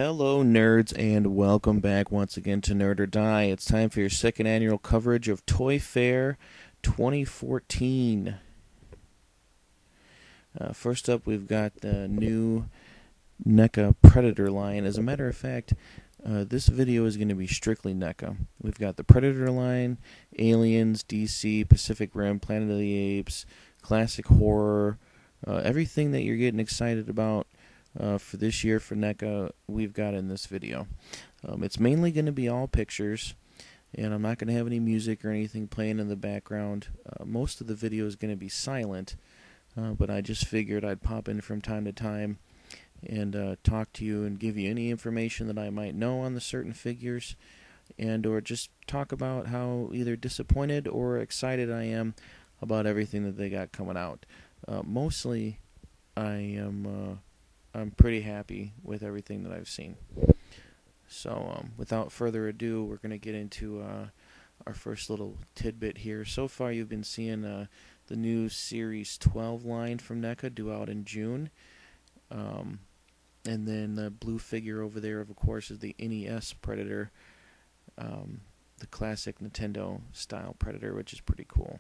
Hello, nerds, and welcome back once again to Nerd or Die. It's time for your second annual coverage of Toy Fair 2014. First up, we've got the new NECA Predator line. As a matter of fact, this video is going to be strictly NECA. We've got the Predator line, Aliens, DC, Pacific Rim, Planet of the Apes, classic horror, everything that you're getting excited about for this year for NECA, we've got in this video. It's mainly going to be all pictures, and I'm not going to have any music or anything playing in the background. Most of the video is going to be silent, but I just figured I'd pop in from time to time and talk to you and give you any information that I might know on the certain figures, and or just talk about how either disappointed or excited I am about everything that they got coming out. Mostly, I'm pretty happy with everything that I've seen. So, without further ado, we're going to get into our first little tidbit here. So far, you've been seeing the new Series 12 line from NECA due out in June. And then the blue figure over there, of course, is the NES Predator, the classic Nintendo style Predator, which is pretty cool.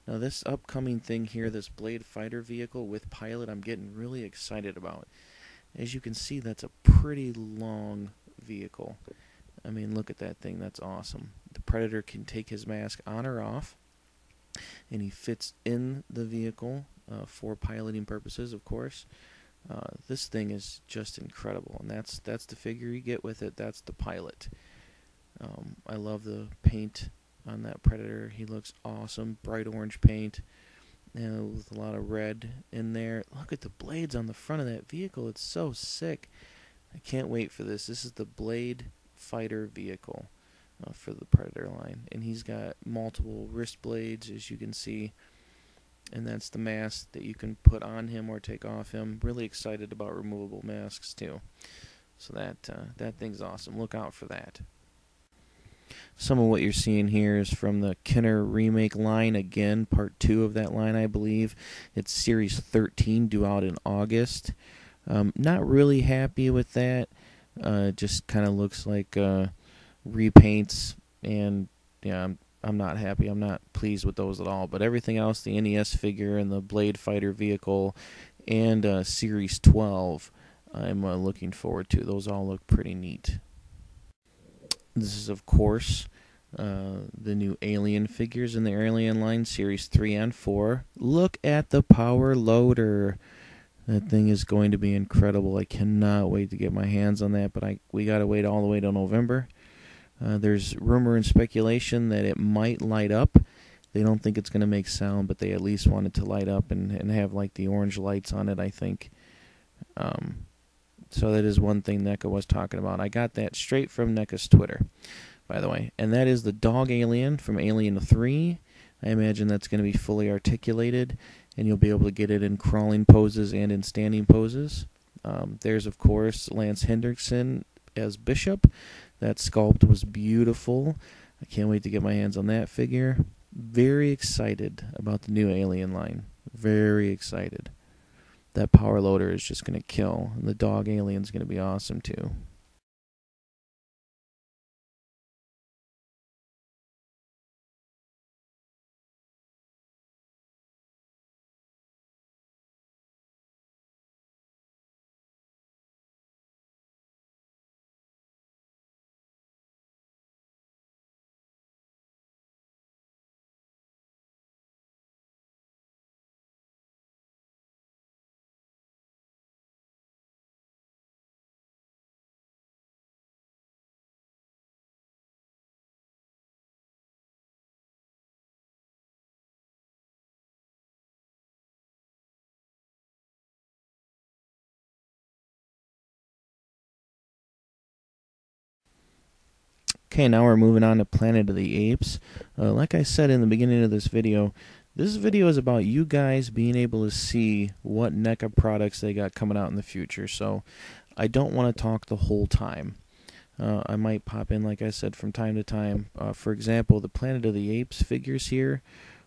Now, this upcoming thing here, this Blade Fighter vehicle with pilot, I'm getting really excited about. As you can see, that's a pretty long vehicle. I mean, look at that thing. That's awesome. The Predator can take his mask on or off, and he fits in the vehicle for piloting purposes, of course. This thing is just incredible, and that's the figure you get with it. That's the pilot. I love the paint on that Predator. He looks awesome. Bright orange paint. With a lot of red in there. Look at the blades on the front of that vehicle. It's so sick. I can't wait for this. This is the Blade Fighter vehicle for the Predator line. And he's got multiple wrist blades, as you can see. And that's the mask that you can put on him or take off him. Really excited about removable masks, too. So that thing's awesome. Look out for that. Some of what you're seeing here is from the Kenner remake line, again, part 2 of that line, I believe. It's Series 13, due out in August. Not really happy with that. Just kind of looks like repaints, and yeah, I'm not happy. I'm not pleased with those at all. But everything else, the NES figure and the Blade Fighter vehicle and Series 12, I'm looking forward to. Those all look pretty neat. This is, of course, the new Alien figures in the Alien line, Series 3 and 4. Look at the power loader. That thing is going to be incredible. I cannot wait to get my hands on that, but we got to wait all the way till November. There's rumor and speculation that it might light up. They don't think it's going to make sound, but they at least want it to light up and have like the orange lights on it, I think. So that is one thing NECA was talking about. I got that straight from NECA's Twitter, by the way. And that is the dog alien from Alien 3. I imagine that's going to be fully articulated, and you'll be able to get it in crawling poses and in standing poses. There's, of course, Lance Hendrickson as Bishop. That sculpt was beautiful. I can't wait to get my hands on that figure. Very excited about the new Alien line. Very excited. That power loader is just going to kill. And the dog alien's going to be awesome, too. Okay, now we're moving on to Planet of the Apes. Like I said in the beginning of this video is about you guys being able to see what NECA products they got coming out in the future. So I don't want to talk the whole time. I might pop in, like I said, from time to time. For example, the Planet of the Apes figures here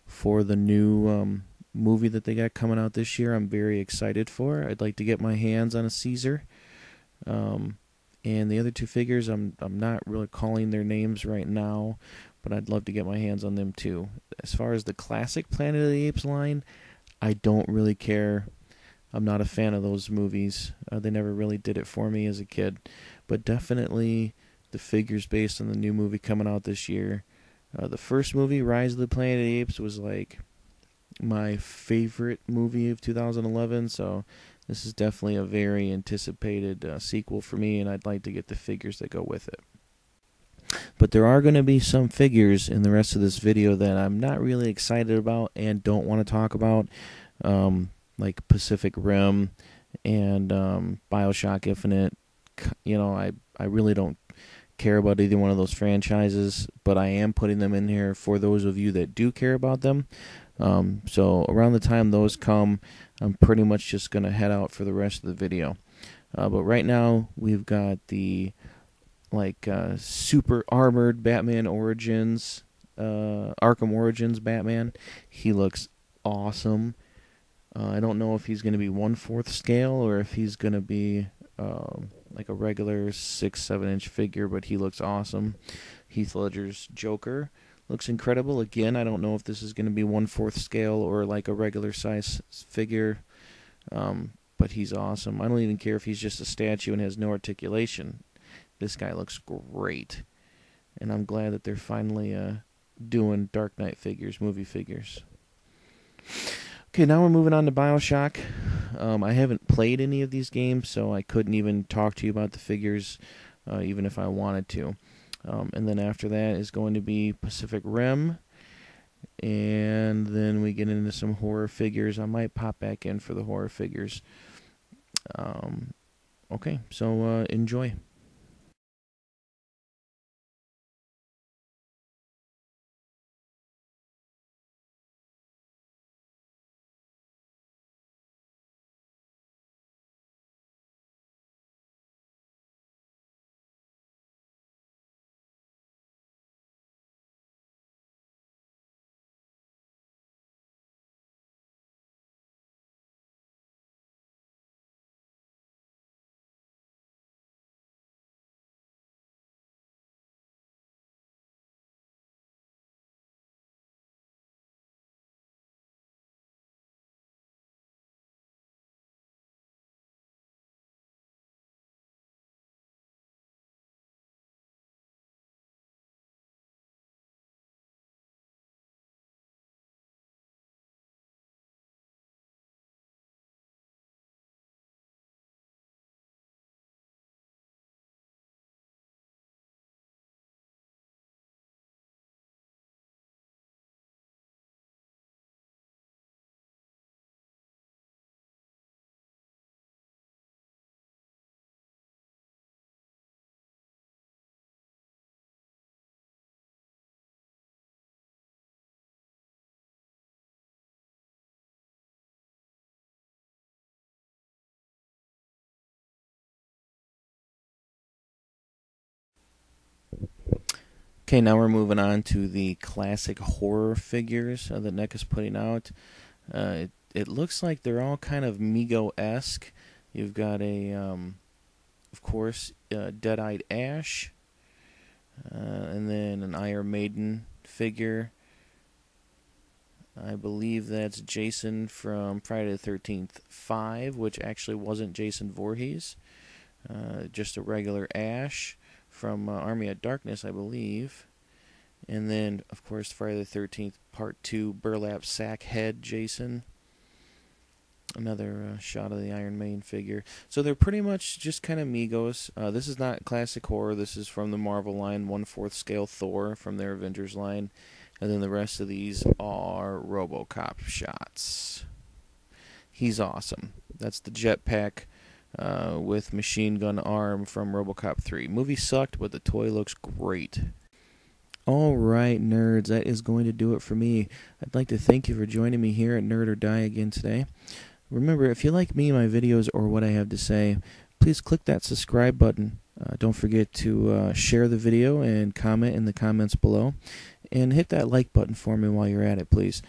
for the new movie that they got coming out this year, I'm very excited for. I'd like to get my hands on a Caesar. And the other two figures, I'm not really calling their names right now, but I'd love to get my hands on them too. As far as the classic Planet of the Apes line, I don't really care. I'm not a fan of those movies. They never really did it for me as a kid. But definitely the figures based on the new movie coming out this year. The first movie, Rise of the Planet of the Apes, was like my favorite movie of 2011, so this is definitely a very anticipated sequel for me, and I'd like to get the figures that go with it. But there are going to be some figures in the rest of this video that I'm not really excited about and don't want to talk about, like Pacific Rim and Bioshock Infinite. You know, I really don't care about either one of those franchises, but I am putting them in here for those of you that do care about them. So around the time those come, I'm pretty much just going to head out for the rest of the video. But right now, we've got the super armored Batman Origins, Arkham Origins Batman. He looks awesome. I don't know if he's going to be 1/4 scale or if he's going to be like a regular 6-7 inch figure, but he looks awesome. Heath Ledger's Joker looks incredible. Again, I don't know if this is going to be 1/4 scale or like a regular size figure, but he's awesome. I don't even care if he's just a statue and has no articulation. This guy looks great, and I'm glad that they're finally doing Dark Knight figures, movie figures. Okay, now we're moving on to Bioshock. I haven't played any of these games, so I couldn't even talk to you about the figures, even if I wanted to. And then after that is going to be Pacific Rim, and then we get into some horror figures. I might pop back in for the horror figures. Okay, so enjoy. Okay, now we're moving on to the classic horror figures that NECA's putting out. It looks like they're all kind of Mego-esque. You've got of course, Dead-Eyed Ash, and then an Iron Maiden figure. I believe that's Jason from Friday the 13th 5, which actually wasn't Jason Voorhees. Just a regular Ash from Army of Darkness, I believe. And then, of course, Friday the 13th Part 2, Burlap Sack Head Jason. Another shot of the Iron Maiden figure. So they're pretty much just kind of Migos. This is not classic horror. This is from the Marvel line, 1/4 scale Thor from their Avengers line. And then the rest of these are RoboCop shots. He's awesome. That's the jetpack with machine gun arm from RoboCop 3. Movie sucked, but the toy looks great. Alright, nerds, that is going to do it for me. I'd like to thank you for joining me here at Nerd or Die again today. Remember, if you like me, my videos, or what I have to say, please click that subscribe button. Don't forget to share the video and comment in the comments below. And hit that like button for me while you're at it, please.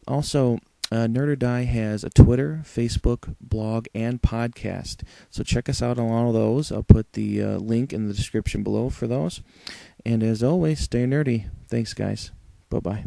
Also, Nerd or Die has a Twitter, Facebook, blog, and podcast. So check us out on all of those. I'll put the link in the description below for those. And as always, stay nerdy. Thanks, guys. Bye-bye.